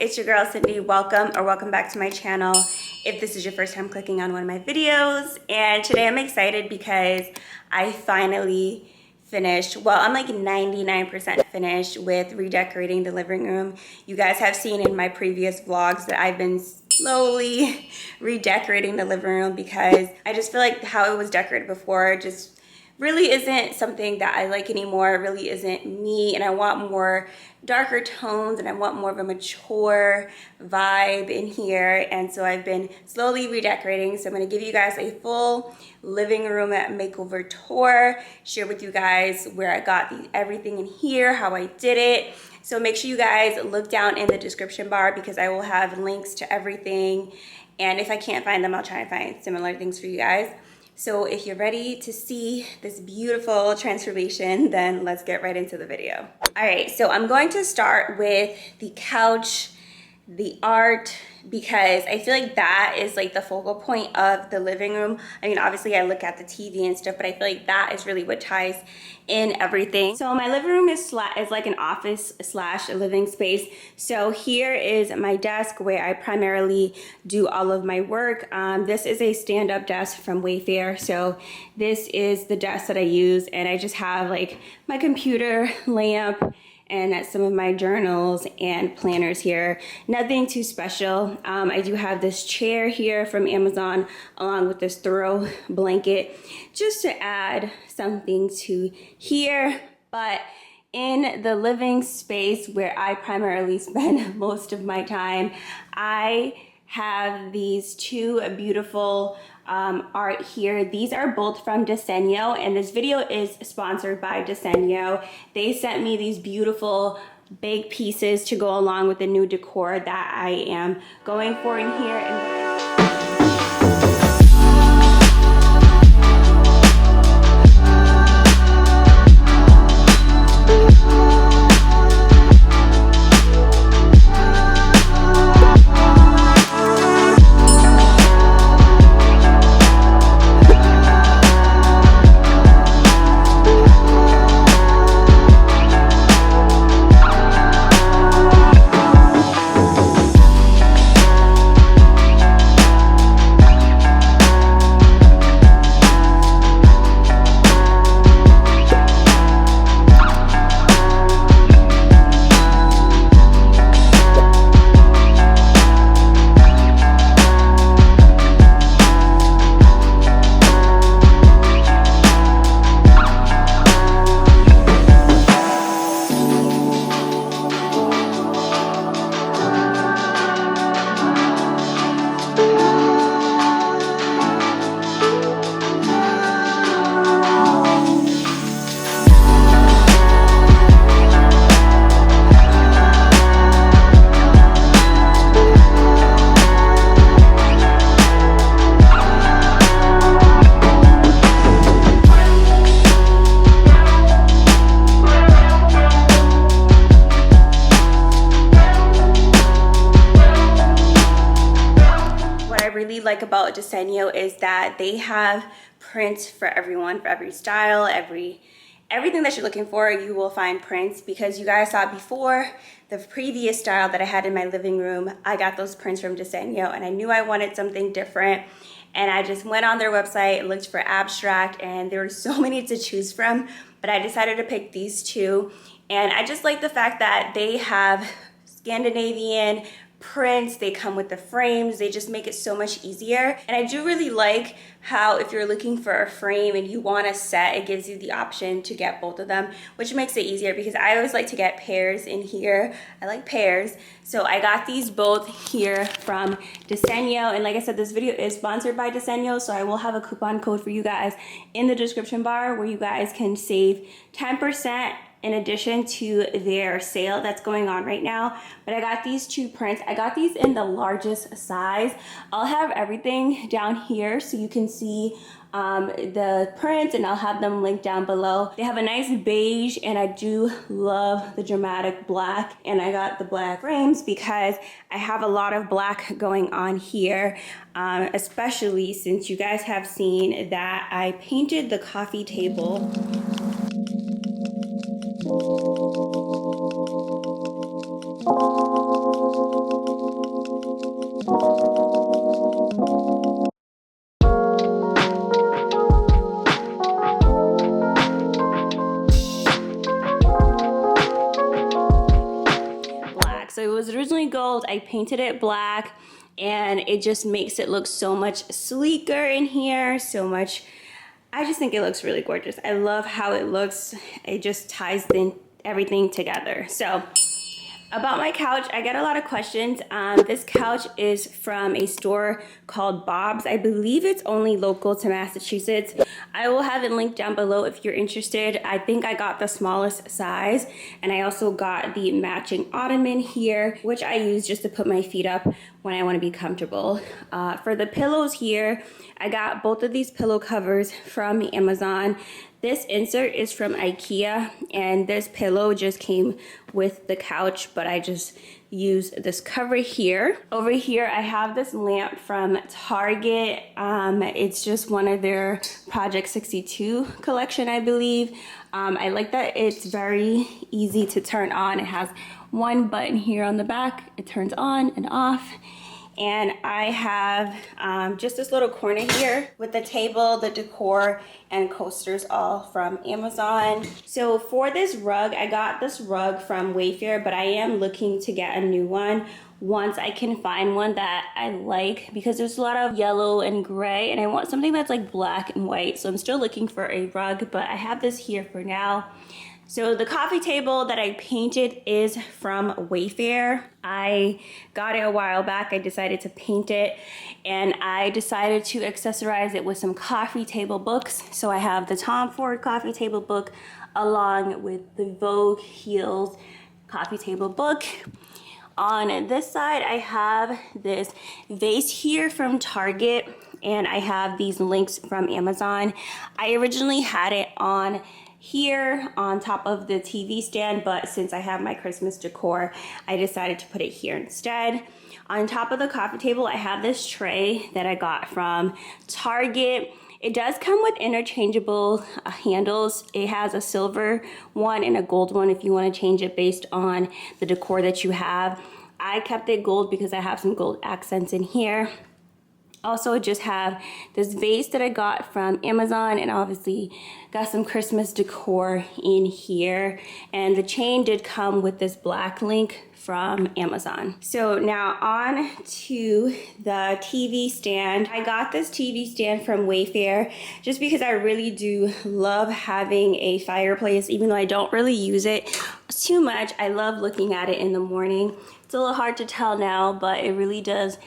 it's your girl Syndie. Welcome back to my channel if this is your first time clicking on one of my videos. And today I'm excited because I finally finished, well, I'm like 99% finished with redecorating the living room. You guys have seen in my previous vlogs that I've been slowly redecorating the living room because I just feel like how it was decorated before just really isn't something that I like anymore. It really isn't me, and I want more darker tones and I want more of a mature vibe in here. And so I've been slowly redecorating. So I'm going to give you guys a full living room makeover tour, share with you guys where I got everything in here, how I did it. So make sure you guys look down in the description bar because I will have links to everything, and if I can't find them, I'll try and find similar things for you guys. So if you're ready to see this beautiful transformation, then let's get right into the video. All right, so I'm going to start with the couch, the art, because I feel like that is like the focal point of the living room. I mean, obviously I look at the TV and stuff, but I feel like that is really what ties in everything. So my living room is like an office slash living space. So here is my desk where I primarily do all of my work. This is a stand-up desk from Wayfair. So this is the desk that I use, and I just have like my computer, lamp, and some of my journals and planners here. Nothing too special. I do have this chair here from Amazon along with this throw blanket just to add something to here. But in the living space where I primarily spend most of my time, I have these two beautiful art here. These are both from Decor, and this video is sponsored by Decor. They sent me these beautiful big pieces to go along with the new decor that I am going for in here. Like about Decor is that they have prints for everyone, for every style, everything that you're looking for. You will find prints because you guys saw before the previous style that I had in my living room. I got those prints from Decor, and I knew I wanted something different, and I just went on their website, looked for abstract, and there were so many to choose from, but I decided to pick these two. And I just like the fact that they have Scandinavian prints, they come with the frames, they just make it so much easier. And I do really like how if you're looking for a frame and you want a set, it gives you the option to get both of them, which makes it easier because I always like to get pairs in here. I like pairs. So I got these both here from Decor, and like I said, this video is sponsored by Decor, so I will have a coupon code for you guys in the description bar where you guys can save 10% in addition to their sale that's going on right now. But I got these two prints. I got these in the largest size. I'll have everything down here so you can see the prints, and I'll have them linked down below. They have a nice beige, and I do love the dramatic black, and I got the black frames because I have a lot of black going on here, especially since you guys have seen that I painted the coffee table. I painted it black, and it just makes it look so much sleeker in here, so much. I just think it looks really gorgeous. I love how it looks. It just ties everything together. So about my couch, I get a lot of questions. This couch is from a store called Bob's. I believe it's only local to Massachusetts. I will have it linked down below if you're interested. I think I got the smallest size, and I also got the matching ottoman here, which I use just to put my feet up when I want to be comfortable. For the pillows here, I got both of these pillow covers from Amazon. This insert is from IKEA, and this pillow just came with the couch, but I just used this cover here. Over here, I have this lamp from Target. It's just one of their Project 62 collection, I believe. I like that it's very easy to turn on. It has one button here on the back. It turns on and off. And I have just this little corner here with the table, the decor, and coasters, all from Amazon. So for this rug, I got this rug from Wayfair, but I am looking to get a new one once I can find one that I like, because there's a lot of yellow and gray, and I want something that's like black and white. So I'm still looking for a rug, but I have this here for now. So the coffee table that I painted is from Wayfair. I got it a while back. I decided to paint it, and I decided to accessorize it with some coffee table books. So I have the Tom Ford coffee table book along with the Vogue Heels coffee table book. On this side, I have this vase here from Target, and I have these links from Amazon. I originally had it on here on top of the TV stand, but since I have my Christmas decor, I decided to put it here instead. On top of the coffee table, I have this tray that I got from Target. It does come with interchangeable handles. It has a silver one and a gold one if you want to change it based on the decor that you have. I kept it gold because I have some gold accents in here. Also just have this vase that I got from Amazon, and obviously got some Christmas decor in here. And the chain did come with this black link from Amazon. So now on to the TV stand. I got this TV stand from Wayfair just because I really do love having a fireplace, even though I don't really use it too much. I love looking at it in the morning. It's a little hard to tell now, but it really does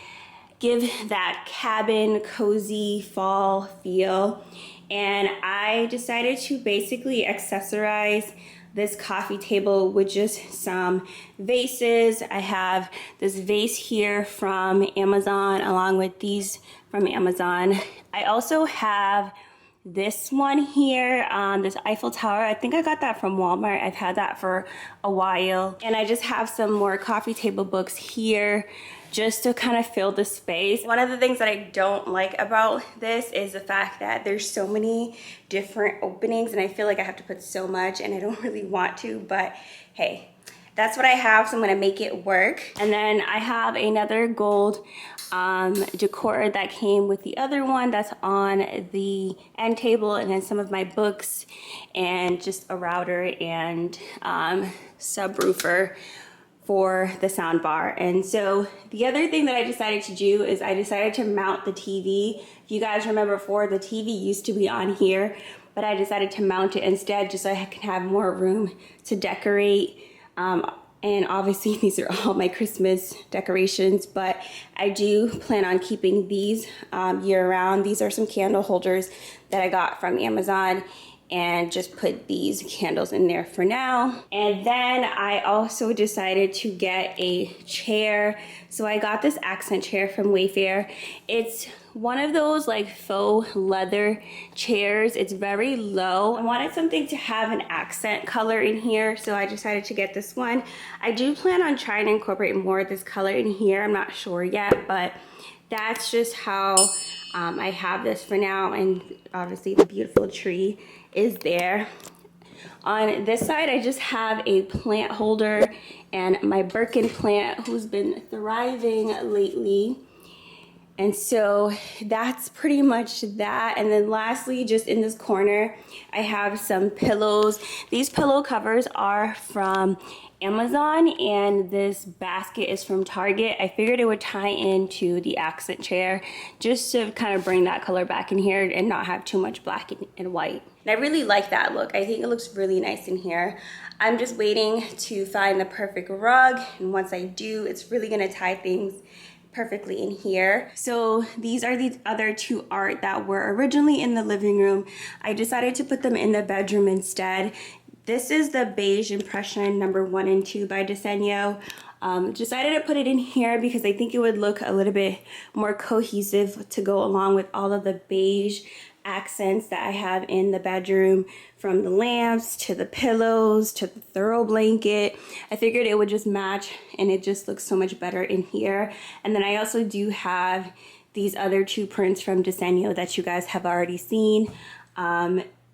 give that cabin cozy fall feel. And I decided to basically accessorize this coffee table with just some vases. I have this vase here from Amazon along with these from Amazon. I also have this one here, this Eiffel Tower. I think I got that from Walmart. I've had that for a while. And I just have some more coffee table books here just to kind of fill the space. One of the things that I don't like about this is the fact that there's so many different openings, and I feel like I have to put so much, and I don't really want to, but hey, that's what I have, so I'm gonna make it work. And then I have another gold decor that came with the other one that's on the end table, and then some of my books, and just a router and subwoofer for the sound bar. And so the other thing that I decided to do is I decided to mount the TV. If you guys remember before, the TV used to be on here, but I decided to mount it instead just so I can have more room to decorate. And obviously these are all my Christmas decorations, but I do plan on keeping these year round. These are some candle holders that I got from Amazon, and just put these candles in there for now. And then I also decided to get a chair. So I got this accent chair from Wayfair. It's one of those like faux leather chairs. It's very low. I wanted something to have an accent color in here, so I decided to get this one. I do plan on trying to incorporate more of this color in here. I'm not sure yet, but that's just how I have this for now. And obviously the beautiful tree is there. On this side, I just have a plant holder and my Birkin plant, who's been thriving lately. And so that's pretty much that. And then lastly, just in this corner, I have some pillows. These pillow covers are from Amazon, and this basket is from Target. I figured it would tie into the accent chair just to kind of bring that color back in here and not have too much black and white. And I really like that look. I think it looks really nice in here. I'm just waiting to find the perfect rug, and once I do, it's really gonna tie things perfectly in here. So these are the other two art that were originally in the living room. I decided to put them in the bedroom instead. This is the beige impression number 1 and 2 by Decor. Decided to put it in here because I think it would look a little bit more cohesive to go along with all of the beige accents that I have in the bedroom, from the lamps to the pillows to the throw blanket. I figured it would just match, and it just looks so much better in here. And then I also do have these other 2 prints from Decor that you guys have already seen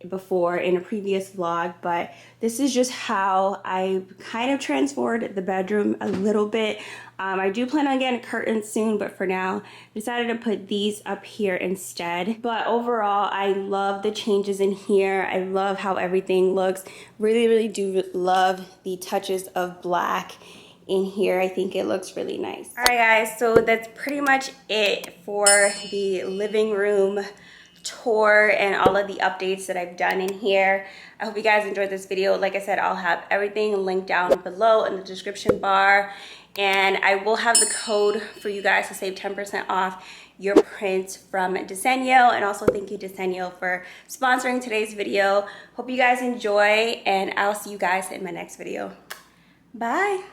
before in a previous vlog, but this is just how I kind of transformed the bedroom a little bit. I do plan on getting curtains soon, but for now decided to put these up here instead. But overall, I love the changes in here. I love how everything looks. Really do love the touches of black in here. I think it looks really nice. All right guys, so that's pretty much it for the living room tour and all of the updates that I've done in here. I hope you guys enjoyed this video. Like I said, I'll have everything linked down below in the description bar, and I will have the code for you guys to save 10% off your prints from Decor. And also thank you Decor for sponsoring today's video. Hope you guys enjoy, and I'll see you guys in my next video. Bye.